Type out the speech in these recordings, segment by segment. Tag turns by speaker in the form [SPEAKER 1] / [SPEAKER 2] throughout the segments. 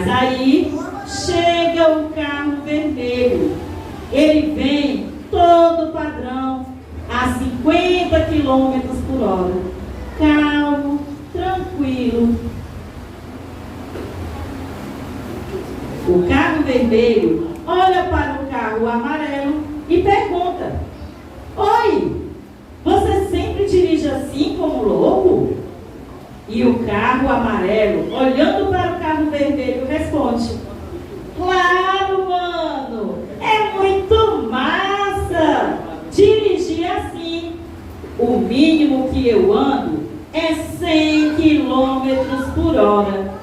[SPEAKER 1] Mas aí chega o carro vermelho. Ele vem todo padrão, a 50 quilômetros por hora. Calmo, tranquilo. O carro vermelho olha para o carro amarelo e pergunta: oi, você sempre dirige assim como louco? E o carro amarelo, olhando para o carro vermelho, responde: claro, mano, é muito massa dirigir assim. O mínimo que eu ando é 100 quilômetros por hora.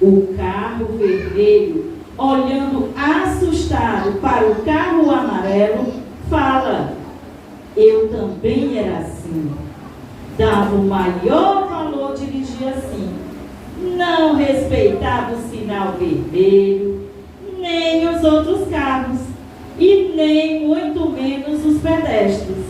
[SPEAKER 1] O carro vermelho, olhando assustado para o carro amarelo, fala: eu também era assim. Dava o maior valor dirigir assim. Não respeitava o sinal vermelho, nem os outros carros, e nem muito menos os pedestres.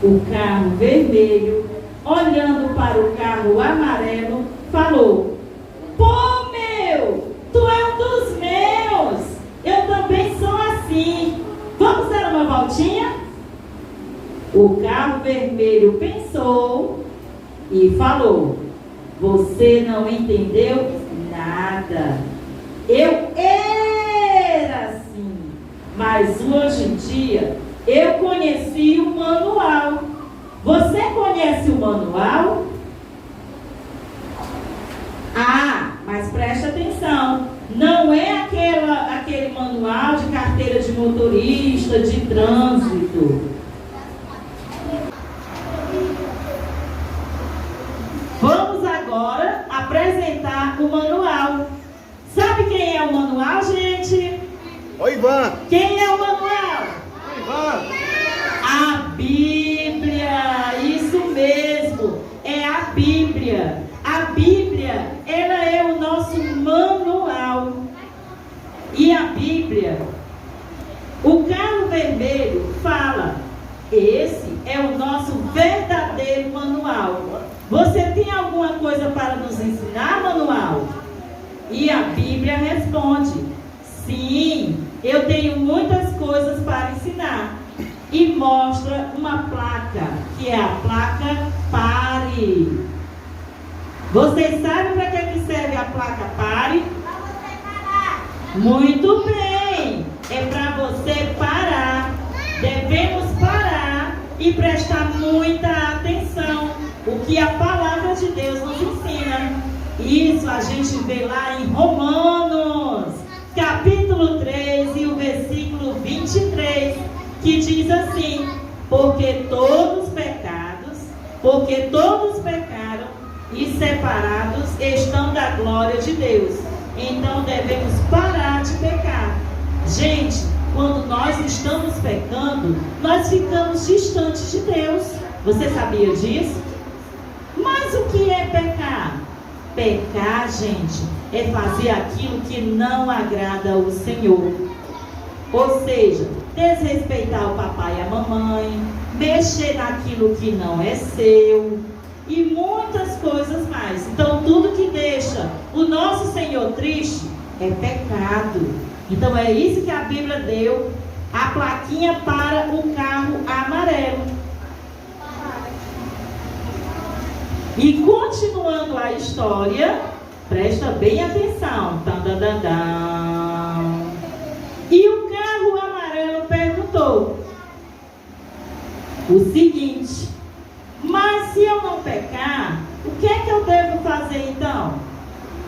[SPEAKER 1] O carro vermelho, olhando para o carro amarelo, falou: pô, meu, tu é um dos meus, eu também sou assim, vamos dar uma voltinha? O carro vermelho pensou e falou: você não entendeu nada, eu era assim, mas hoje em dia eu conheci o manual. Você conhece o manual? Ah, mas preste atenção, não é aquele manual de carteira de motorista, de trânsito. Vamos agora apresentar o manual. Sabe quem é o manual, gente?
[SPEAKER 2] Oi, Ivan.
[SPEAKER 1] Quem é o manual?
[SPEAKER 2] Oi, Ivan.
[SPEAKER 1] A Bíblia, isso mesmo, é a Bíblia. A Bíblia, ela é o nosso manual. E a Bíblia, o carro vermelho fala: esse é o nosso verdadeiro manual. Você tem alguma coisa para nos ensinar, manual? E a Bíblia responde: sim, eu tenho muitas coisas para ensinar. E mostra uma placa, que é a placa Pare. Vocês sabem para que serve a placa Pare?
[SPEAKER 3] Para você parar.
[SPEAKER 1] Muito bem, é para você parar. Devemos parar e prestar muita atenção o que a palavra de Deus nos ensina. Isso a gente vê lá em Romanos, capítulo 3 e o versículo 23, que diz assim: porque todos pecaram e separados estão da glória de Deus. Então devemos parar de pecar. Gente, quando nós estamos pecando, nós ficamos distantes de Deus. Você sabia disso? Mas o que é pecar? Pecar, gente, é fazer aquilo que não agrada ao Senhor. Ou seja, desrespeitar o papai e a mamãe, mexer naquilo que não é seu e muitas coisas mais. Então, tudo que deixa o nosso Senhor triste é pecado. Então, é isso que a Bíblia deu, a plaquinha para o carro amarelo. E continuando a história, presta bem atenção. E o carro amarelo perguntou o seguinte: mas se eu não pecar, o que é que eu devo fazer então?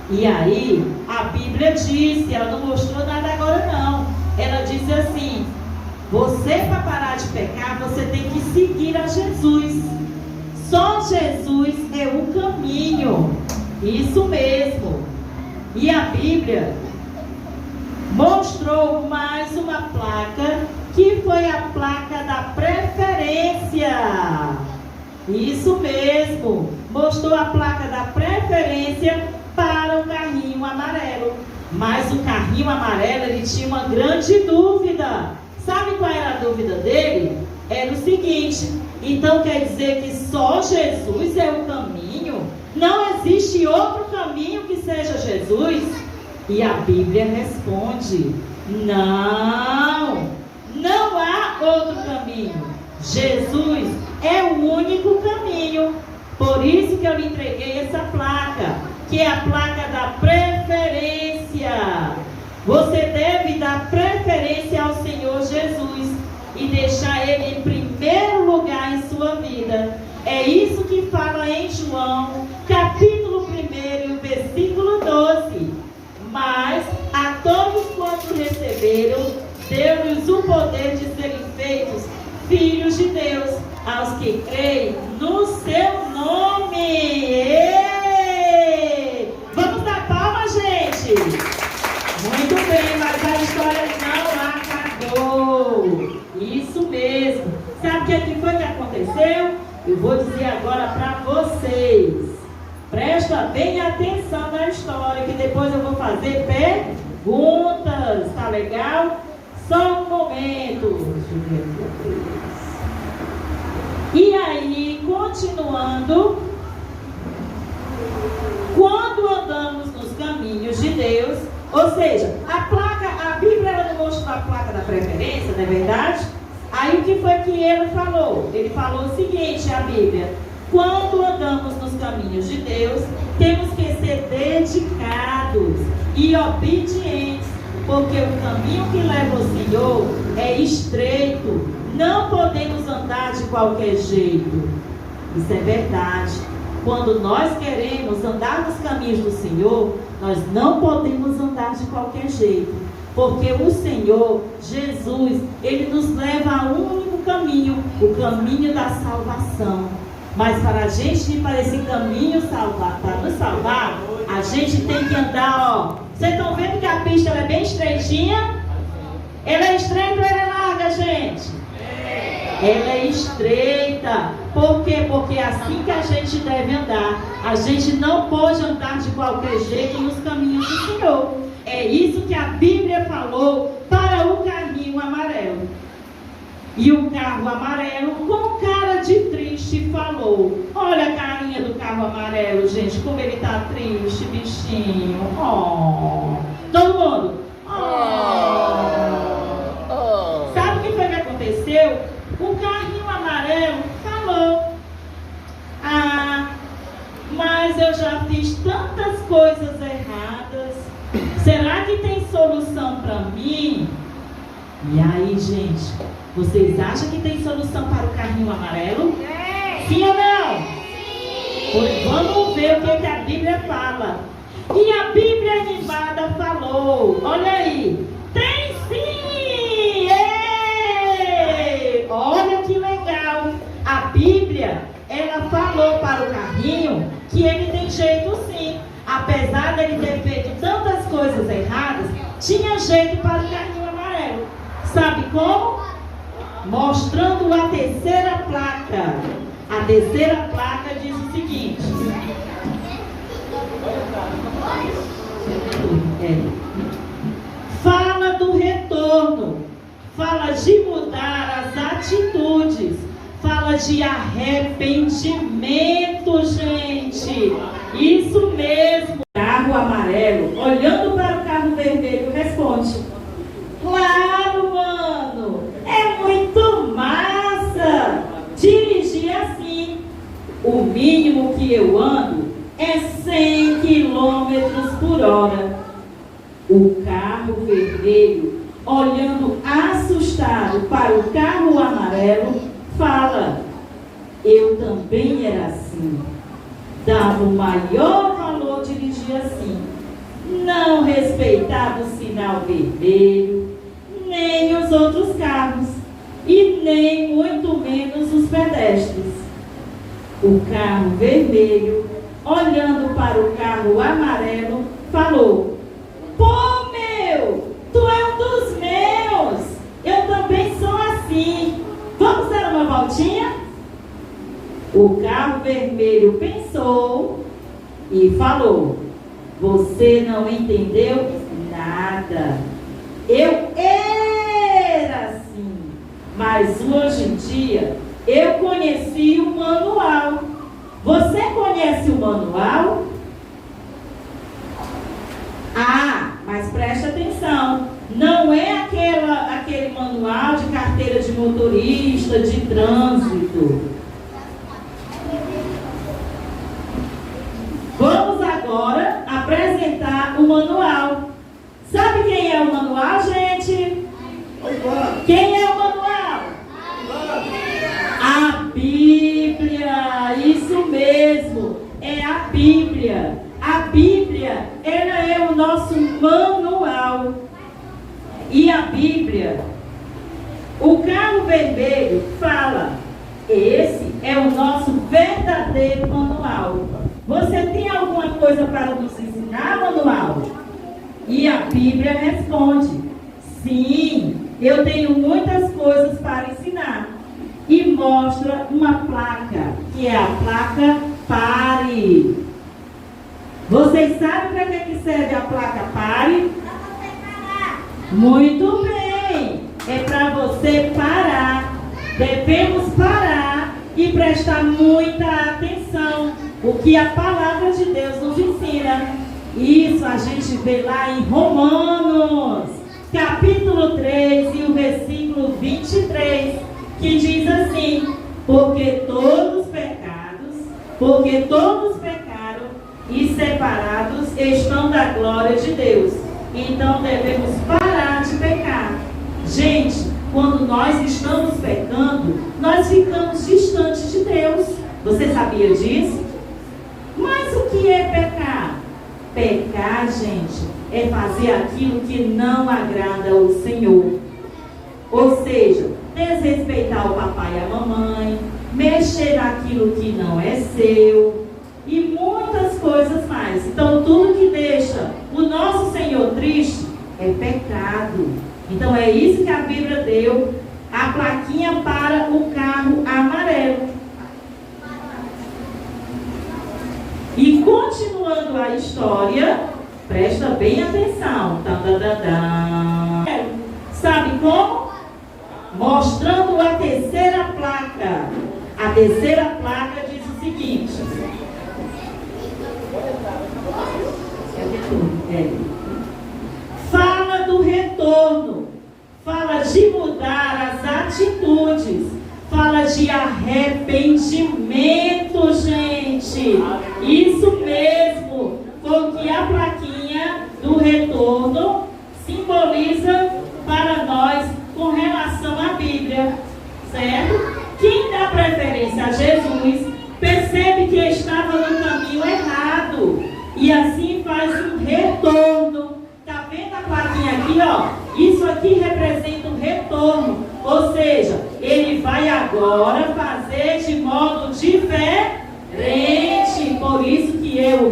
[SPEAKER 1] E aí, a Bíblia disse, ela não mostrou nada agora não. Ela disse assim: você, para parar de pecar, você tem que seguir a Jesus. Só Jesus é o caminho. Isso mesmo. E a Bíblia mostrou mais uma placa, que foi a placa da preferência. Isso mesmo. Mostrou a placa da preferência para o carrinho amarelo. Mas o carrinho amarelo, ele tinha uma grande dúvida. Sabe qual era a dúvida dele? Era o seguinte: então quer dizer que só Jesus é o caminho? Não existe outro caminho que seja Jesus? E a Bíblia responde: não, não há outro caminho. Jesus é o único caminho. Por isso que eu lhe entreguei essa placa, que é a placa da preferência. Você deve dar preferência ao Senhor Jesus e deixar Ele em primeiro lugar em sua vida. É isso que fala em João, capítulo 1, versículo 12. Mas a todos quantos receberam, deu-lhes o poder de serem feitos filhos de Deus, aos que creem no seu nome. Ei! Vamos dar palma, gente? Muito bem, mas a história não acabou. Isso mesmo. Sabe o que foi que aconteceu? Eu vou dizer agora para vocês. Presta bem atenção na história, que depois eu vou fazer perguntas. Tá legal? Só um momento. E aí, continuando, quando andamos nos caminhos de Deus, ou seja, a Bíblia ela não mostrou a placa da preferência, não é verdade? Aí o que foi que ele falou? Ele falou o seguinte, a Bíblia: quando andamos nos caminhos de Deus, temos que ser dedicados e obedientes, porque o caminho que leva ao Senhor é estreito. Não podemos andar de qualquer jeito. Isso é verdade. Quando nós queremos andar nos caminhos do Senhor, nós não podemos andar de qualquer jeito. Porque o Senhor, Jesus, Ele nos leva a um único caminho, o caminho da salvação. Mas para a gente ir para esse caminho para nos salvar, a gente tem que andar, ó. Vocês estão vendo que a pista ela é bem estreitinha? Ela é estreita ou ela é larga, gente? Ela é estreita. Por quê? Porque é assim que a gente deve andar. A gente não pode andar de qualquer jeito nos caminhos do Senhor. É isso que a Bíblia falou para o carrinho amarelo. E o carro amarelo, com cara de triste, falou: olha a carinha do carro amarelo, gente, como ele está triste, bichinho. Oh. Todo mundo. Oh. Sabe o que foi que aconteceu? O carrinho amarelo falou: ah, mas eu já fiz tantas coisas erradas. Será que tem solução para mim? E aí, gente, vocês acham que tem solução para o carrinho amarelo? Sim ou não? Sim. Vamos ver o que a Bíblia fala. E a Bíblia animada falou: olha aí, tem sim! Ei! Olha que legal! A Bíblia, ela falou para o carrinho que ele tem jeito sim. Apesar dele ter feito tantas coisas erradas, tinha jeito para o carrinho amarelo. Sabe como? Mostrando a terceira placa. A terceira placa diz o seguinte: fala do retorno, fala de mudar as atitudes, fala de arrependimento, gente. Isso mesmo. Carro amarelo, olhando para o carro vermelho, responde: claro, mano, é muito massa dirigir assim. O mínimo que eu ando é 100 km por hora. O carro vermelho, olhando assustado para o carro amarelo, fala: eu também era assim. Dava o maior valor dirigir assim. Não respeitava o sinal vermelho, nem os outros carros, e nem muito menos os pedestres. O carro vermelho, olhando para o carro amarelo, falou: pô, meu, tu é um dos meus, eu também sou assim, vamos dar uma voltinha? O carro vermelho pensou e falou: você não entendeu nada. Eu era assim, mas hoje em dia eu conheci o manual. Você conhece o manual? Ah, Mas preste atenção, não é aquele manual de carteira de motorista, de trânsito. Vamos agora apresentar o manual. Sabe quem é o manual, gente? Quem é o manual? A Bíblia, isso mesmo, é a Bíblia. A Bíblia, ela é o nosso manual. E a Bíblia, o carro vermelho fala, esse é o nosso verdadeiro manual. Você tem alguma coisa para nos ensinar, manual? E a Bíblia responde, sim, eu tenho muitas coisas para ensinar. E mostra uma placa, que é a placa Pare. Vocês sabem para que serve a placa Pare? Muito bem, é para você parar. Devemos parar e prestar muita atenção. O que a palavra de Deus nos ensina. Isso a gente vê lá em Romanos, capítulo 3 e o versículo 23, que diz assim, porque todos pecaram e separados estão da glória de Deus. Então devemos parar de pecar. Gente, quando nós estamos pecando, nós ficamos distantes de Deus. Você sabia disso? Mas o que é pecar? Pecar, gente, é fazer aquilo que não agrada ao Senhor. Ou seja, desrespeitar o papai e a mamãe, mexer naquilo que não é seu e muitas coisas mais. Então, tudo que deixa o nosso Senhor triste é pecado. Então, é isso que a Bíblia deu, a plaquinha para o carro amarelo. E continuando a história, presta bem atenção. Sabe como? Mostrando a terceira placa. A terceira placa diz o seguinte. Fala do retorno. Fala de mudar as atitudes. Fala de arrependimento, gente. Isso mesmo. Foi o que a plaquinha do retorno simboliza para nós com relação à Bíblia. Certo? Quem dá preferência a Jesus percebe que estava no caminho errado. E assim faz um retorno. Está vendo a plaquinha aqui, ó? Isso aqui representa um retorno. Ou seja, ele vai agora fazer de modo diferente. Por isso que é o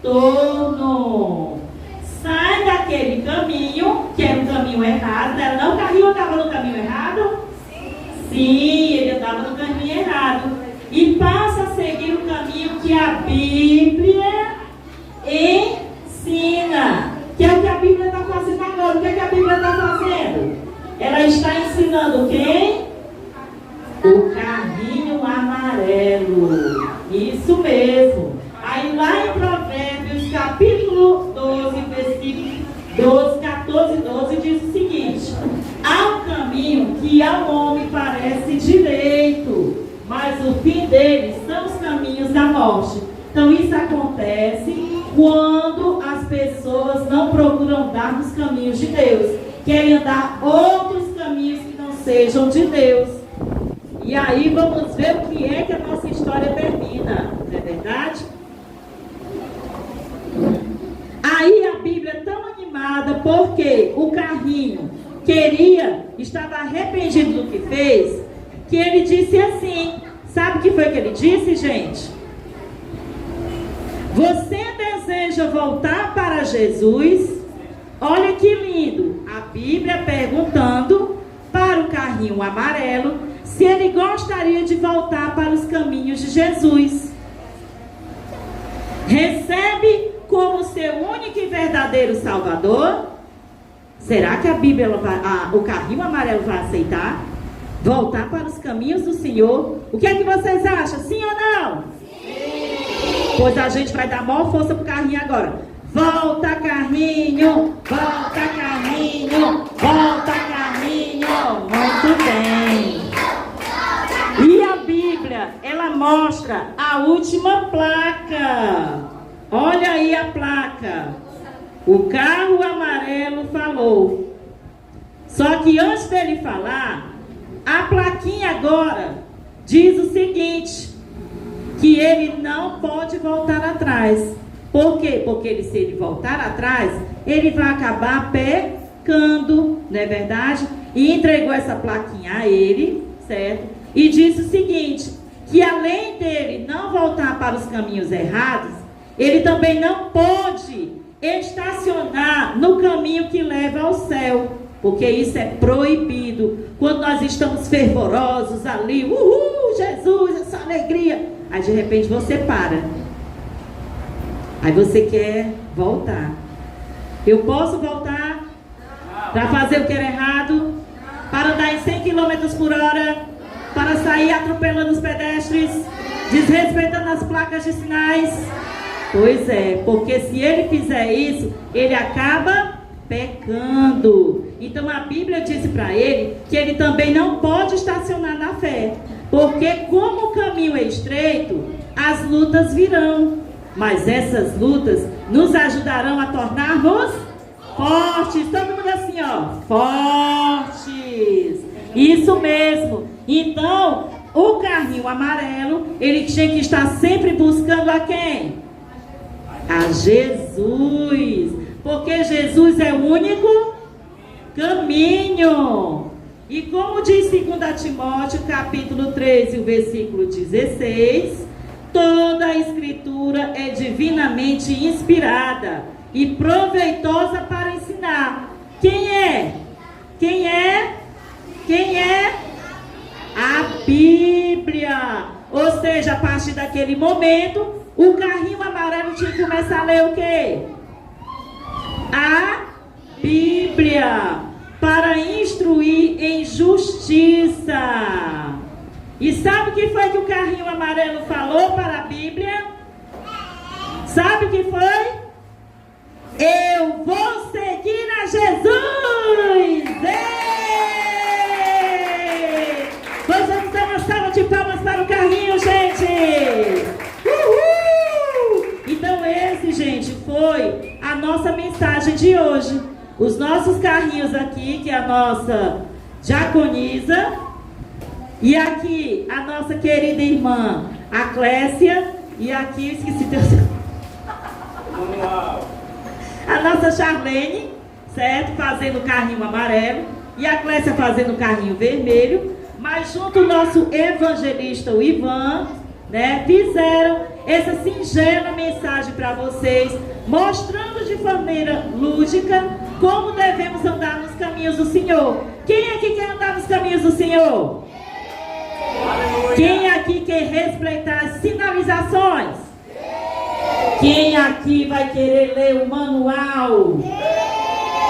[SPEAKER 1] retorno. Sai daquele caminho, que era o caminho errado. Não, o carrinho estava no caminho errado? Sim, ele andava no caminho errado. E passa a seguir o caminho que a Bíblia ensina. Que é o que a Bíblia está fazendo agora. O que é que a Bíblia está fazendo? Ela está ensinando quem? O carrinho amarelo. Isso mesmo. Aí lá em Provérbios, capítulo 12, versículo 12, 14 e 12, diz o seguinte: há um caminho que ao homem parece direito, mas o fim dele são os caminhos da morte. Então isso acontece quando as pessoas não procuram andar nos caminhos de Deus, querem andar outros caminhos que não sejam de Deus. E aí vamos ver o que é que a nossa história termina, não é verdade? Aí a Bíblia é tão animada porque o carrinho estava arrependido do que fez, que ele disse assim, sabe o que foi que ele disse, gente? Você deseja voltar para Jesus? Olha que lindo, a Bíblia perguntando para o carrinho amarelo se ele gostaria de voltar para os caminhos de Jesus. Recebe como seu único e verdadeiro Salvador? Será que a Bíblia o carrinho amarelo vai aceitar? Voltar para os caminhos do Senhor? O que é que vocês acham? Sim ou não? Sim! Pois a gente vai dar maior força para o carrinho agora. Volta, carrinho, volta, carrinho, volta, carrinho. Muito bem. E a Bíblia, ela mostra a última placa. Olha aí a placa. O carro amarelo falou. Só que antes dele falar, a plaquinha agora diz o seguinte, que ele não pode voltar atrás. Por quê? Porque se ele voltar atrás, ele vai acabar pecando, não é verdade? E entregou essa plaquinha a ele, certo? E disse o seguinte, que além dele não voltar para os caminhos errados, ele também não pode estacionar no caminho que leva ao céu, porque isso é proibido. Quando nós estamos fervorosos ali, uhul, Jesus, essa alegria, aí de repente você para, aí você quer voltar. Eu posso voltar para fazer o que era errado, para andar em 100 km por hora, para sair atropelando os pedestres, desrespeitando as placas de sinais? Pois é, porque se ele fizer isso, ele acaba pecando. Então a Bíblia disse para ele que ele também não pode estacionar na fé, porque como o caminho é estreito, as lutas virão, mas essas lutas nos ajudarão a tornar-nos fortes. Todo mundo assim, ó, fortes. Isso mesmo. Então o carrinho amarelo, ele tinha que estar sempre buscando a quem? A Jesus, porque Jesus é o único caminho. E como diz 2 Timóteo, capítulo 3, o versículo 16, toda a escritura é divinamente inspirada e proveitosa para ensinar. Quem é? Quem é? Quem é? A Bíblia. Ou seja, a partir daquele momento, o carrinho amarelo tinha que começar a ler o quê? A Bíblia, para instruir em justiça. E sabe o que foi que o carrinho amarelo falou para a Bíblia? Sabe o que foi? Eu vou seguir a Jesus! Ei! Vamos dar uma salva de palmas para o carrinho, gente! Uhul! Então esse, gente, foi a nossa mensagem de hoje. Os nossos carrinhos aqui, que é a nossa diaconisa, e aqui a nossa querida irmã, a Clécia, e aqui, esqueci teu... a nossa Charlene, certo? Fazendo o carrinho amarelo, e a Clécia fazendo o carrinho vermelho, mas junto o nosso evangelista, o Ivan, né, fizeram essa singela mensagem para vocês, mostrando de maneira lúdica como devemos andar nos caminhos do Senhor. Quem aqui quer andar nos caminhos do Senhor? Quem aqui quer respeitar as sinalizações? Quem aqui vai querer ler o manual?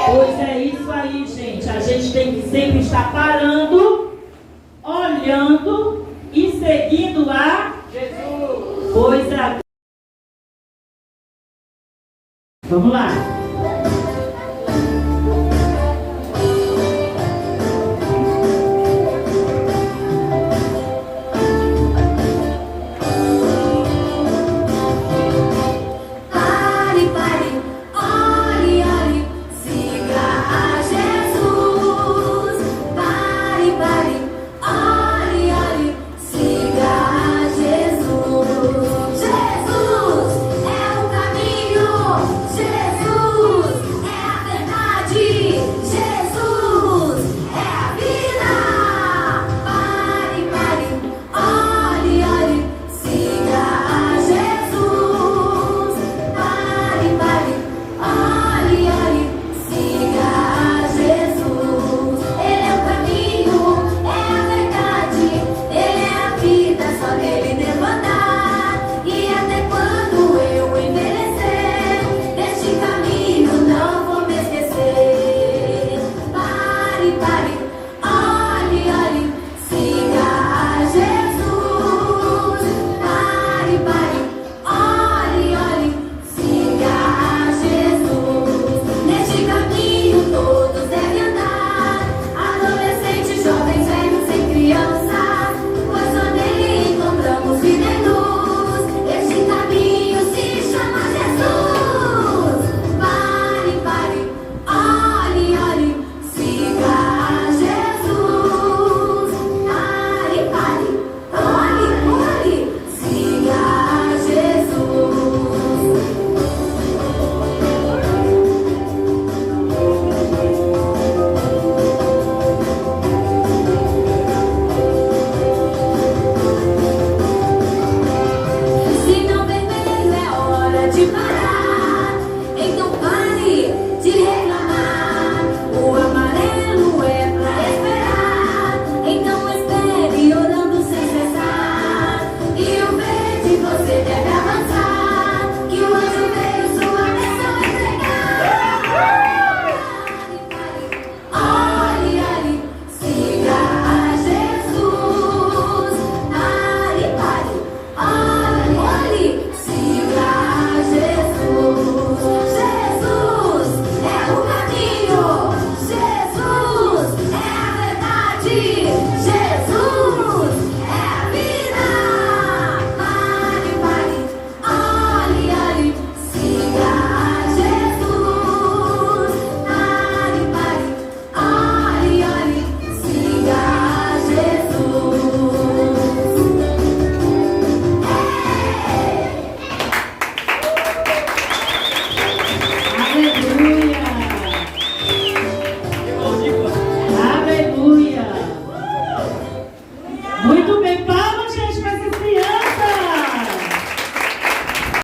[SPEAKER 1] Pois é isso aí, gente. A gente tem que sempre estar parando, olhando e seguindo a Jesus. Pois é. Vamos lá.
[SPEAKER 3] Jesus
[SPEAKER 1] Muito